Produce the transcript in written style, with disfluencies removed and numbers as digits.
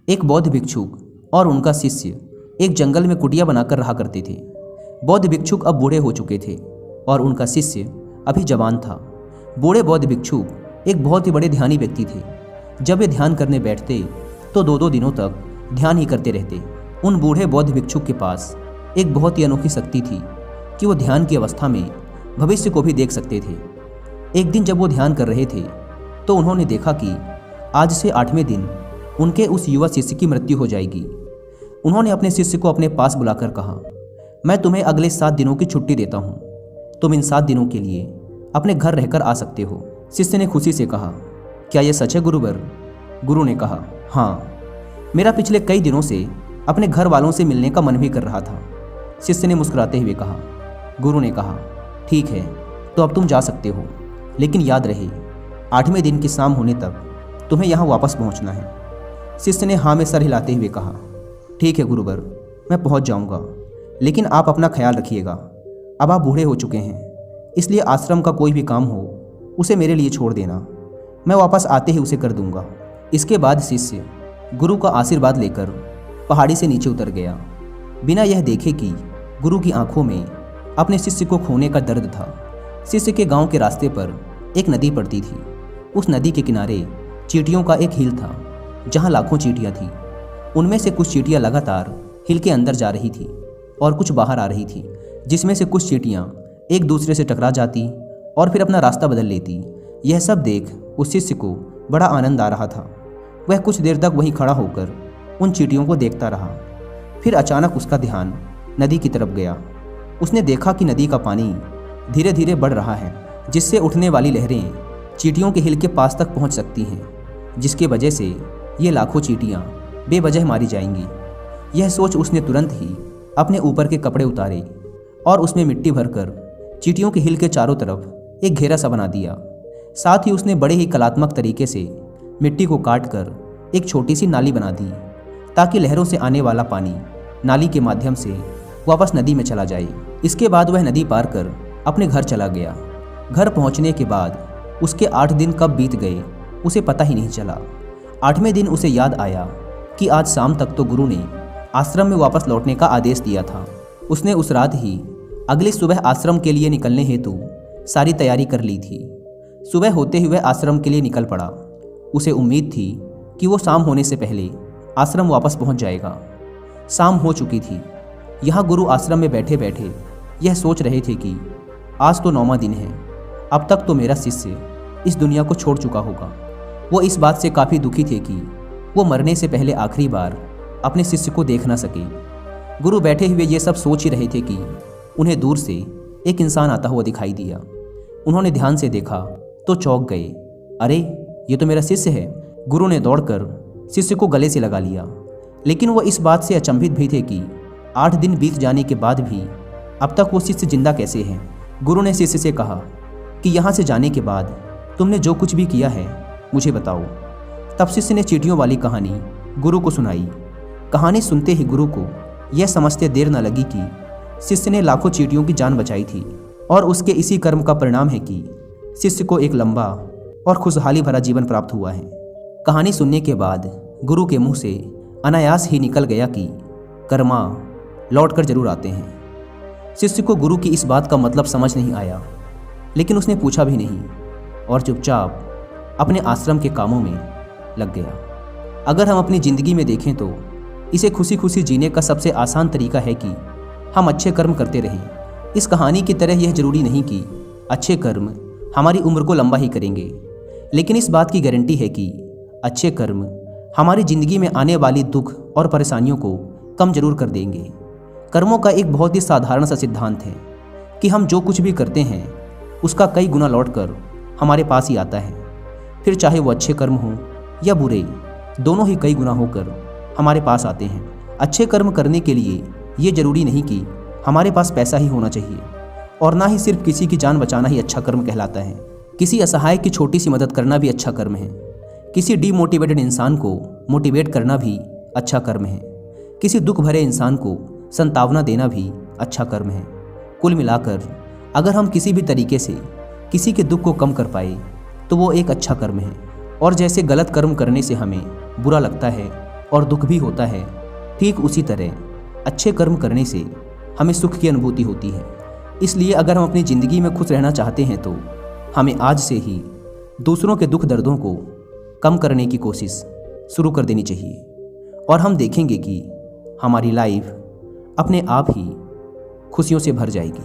एक बौद्ध भिक्षुक और उनका शिष्य एक जंगल में कुटिया बनाकर रहा करते थे। बौद्ध भिक्षुक अब बूढ़े हो चुके थे और उनका शिष्य अभी जवान था। बूढ़े बौद्ध भिक्षुक एक बहुत ही बड़े ध्यानी व्यक्ति थे। जब वे ध्यान करने बैठते तो 2-2 दिनों तक ध्यान ही करते रहते। उन बूढ़े बौद्ध भिक्षुक के पास एक बहुत ही अनोखी शक्ति थी कि वो ध्यान की अवस्था में भविष्य को भी देख सकते थे। एक दिन जब वो ध्यान कर रहे थे तो उन्होंने देखा कि आज से 8वें दिन उनके उस युवा शिष्य की मृत्यु हो जाएगी। उन्होंने अपने शिष्य को अपने पास बुलाकर कहा, मैं तुम्हें अगले 7 दिनों की छुट्टी देता हूँ। तुम इन 7 दिनों के लिए अपने घर रहकर आ सकते हो। शिष्य ने खुशी से कहा, क्या यह सच है गुरुवर? गुरु ने कहा, हाँ, मेरा पिछले कई दिनों से अपने घर वालों से मिलने का मन भी कर रहा था। शिष्य ने मुस्कुराते हुए कहा। गुरु ने कहा, ठीक है, तो अब तुम जा सकते हो, लेकिन याद रहे 8वें दिन की शाम होने तक तुम्हें यहाँ वापस पहुँचना है। शिष्य ने हाँ में सर हिलाते हुए कहा, ठीक है गुरुवर, मैं पहुँच जाऊँगा, लेकिन आप अपना ख्याल रखिएगा। अब आप बूढ़े हो चुके हैं, इसलिए आश्रम का कोई भी काम हो उसे मेरे लिए छोड़ देना, मैं वापस आते ही उसे कर दूंगा। इसके बाद शिष्य गुरु का आशीर्वाद लेकर पहाड़ी से नीचे उतर गया, बिना यह देखे कि गुरु की आंखों में अपने शिष्य को खोने का दर्द था। शिष्य के गांव के रास्ते पर एक नदी पड़ती थी। उस नदी के किनारे चींटियों का एक हिल था जहां लाखों चींटियां थीं। उनमें से कुछ चींटियां लगातार हिल के अंदर जा रही थी और कुछ बाहर आ रही थी, जिसमें से कुछ चींटियां एक दूसरे से टकरा जाती और फिर अपना रास्ता बदल लेती। यह सब देख उस शिष्य को बड़ा आनंद आ रहा था। वह कुछ देर तक वहीं खड़ा होकर उन चींटियों को देखता रहा। फिर अचानक उसका ध्यान नदी की तरफ गया। उसने देखा कि नदी का पानी धीरे धीरे बढ़ रहा है, जिससे उठने वाली लहरें चींटियों के हिल के पास तक पहुंच सकती हैं, जिसके वजह से ये लाखों चींटियां बेवजह मारी जाएंगी। यह सोच उसने तुरंत ही अपने ऊपर के कपड़े उतारे और उसमें मिट्टी भरकर चींटियों के हिल के चारों तरफ एक घेरा सा बना दिया। साथ ही उसने बड़े ही कलात्मक तरीके से मिट्टी को काट कर एक छोटी सी नाली बना दी, ताकि लहरों से आने वाला पानी नाली के माध्यम से वापस नदी में चला जाए। इसके बाद वह नदी पार कर अपने घर चला गया। घर पहुंचने के बाद उसके 8 दिन कब बीत गए उसे पता ही नहीं चला। 8वें दिन उसे याद आया कि आज शाम तक तो गुरु ने आश्रम में वापस लौटने का आदेश दिया था। उसने उस रात ही अगली सुबह आश्रम के लिए निकलने हेतु सारी तैयारी कर ली थी। सुबह होते हुए आश्रम के लिए निकल पड़ा। उसे उम्मीद थी कि वो शाम होने से पहले आश्रम वापस पहुंच जाएगा। शाम हो चुकी थी। यहाँ गुरु आश्रम में बैठे बैठे यह सोच रहे थे कि आज तो 9वां दिन है, अब तक तो मेरा शिष्य इस दुनिया को छोड़ चुका होगा। वो इस बात से काफ़ी दुखी थे कि वो मरने से पहले आखिरी बार अपने शिष्य को देख ना सके। गुरु बैठे हुए ये सब सोच ही रहे थे कि उन्हें दूर से एक इंसान आता हुआ दिखाई दिया। उन्होंने ध्यान से देखा तो चौंक गए। अरे, ये तो मेरा शिष्य है। गुरु ने दौड़कर शिष्य को गले से लगा लिया, लेकिन वो इस बात से अचंभित भी थे कि 8 दिन बीत जाने के बाद भी अब तक वो शिष्य जिंदा कैसे है। गुरु ने शिष्य से कहा कि यहाँ से जाने के बाद तुमने जो कुछ भी किया है मुझे बताओ। तब शिष्य ने चींटियों वाली कहानी गुरु को सुनाई। कहानी सुनते ही गुरु को यह समझते देर न लगी कि शिष्य ने लाखों चींटियों की जान बचाई थी और उसके इसी कर्म का परिणाम है कि शिष्य को एक लंबा और खुशहाली भरा जीवन प्राप्त हुआ है। कहानी सुनने के बाद गुरु के मुंह से अनायास ही निकल गया कि कर्मा लौट कर जरूर आते हैं। शिष्य को गुरु की इस बात का मतलब समझ नहीं आया, लेकिन उसने पूछा भी नहीं और चुपचाप अपने आश्रम के कामों में लग गया। अगर हम अपनी ज़िंदगी में देखें तो इसे खुशी खुशी जीने का सबसे आसान तरीका है कि हम अच्छे कर्म करते रहें। इस कहानी की तरह यह जरूरी नहीं कि अच्छे कर्म हमारी उम्र को लंबा ही करेंगे, लेकिन इस बात की गारंटी है कि अच्छे कर्म हमारी ज़िंदगी में आने वाली दुख और परेशानियों को कम जरूर कर देंगे। कर्मों का एक बहुत ही साधारण सा सिद्धांत है कि हम जो कुछ भी करते हैं उसका कई गुना लौटकर हमारे पास ही आता है। फिर चाहे वो अच्छे कर्म हों या बुरे, दोनों ही कई गुना होकर हमारे पास आते हैं। अच्छे कर्म करने के लिए ये ज़रूरी नहीं कि हमारे पास पैसा ही होना चाहिए, और ना ही सिर्फ किसी की जान बचाना ही अच्छा कर्म कहलाता है। किसी असहाय की छोटी सी मदद करना भी अच्छा कर्म है। किसी डीमोटिवेटेड इंसान को मोटिवेट करना भी अच्छा कर्म है। किसी दुख भरे इंसान को संतावना देना भी अच्छा कर्म है। कुल मिलाकर अगर हम किसी भी तरीके से किसी के दुख को कम कर पाए तो वो एक अच्छा कर्म है। और जैसे गलत कर्म करने से हमें बुरा लगता है, और दुख भी होता है, ठीक उसी तरह अच्छे कर्म करने से हमें सुख की अनुभूति होती है। इसलिए अगर हम अपनी ज़िंदगी में खुश रहना चाहते हैं तो हमें आज से ही दूसरों के दुख दर्दों को कम करने की कोशिश शुरू कर देनी चाहिए और हम देखेंगे कि हमारी लाइफ अपने आप ही खुशियों से भर जाएगी।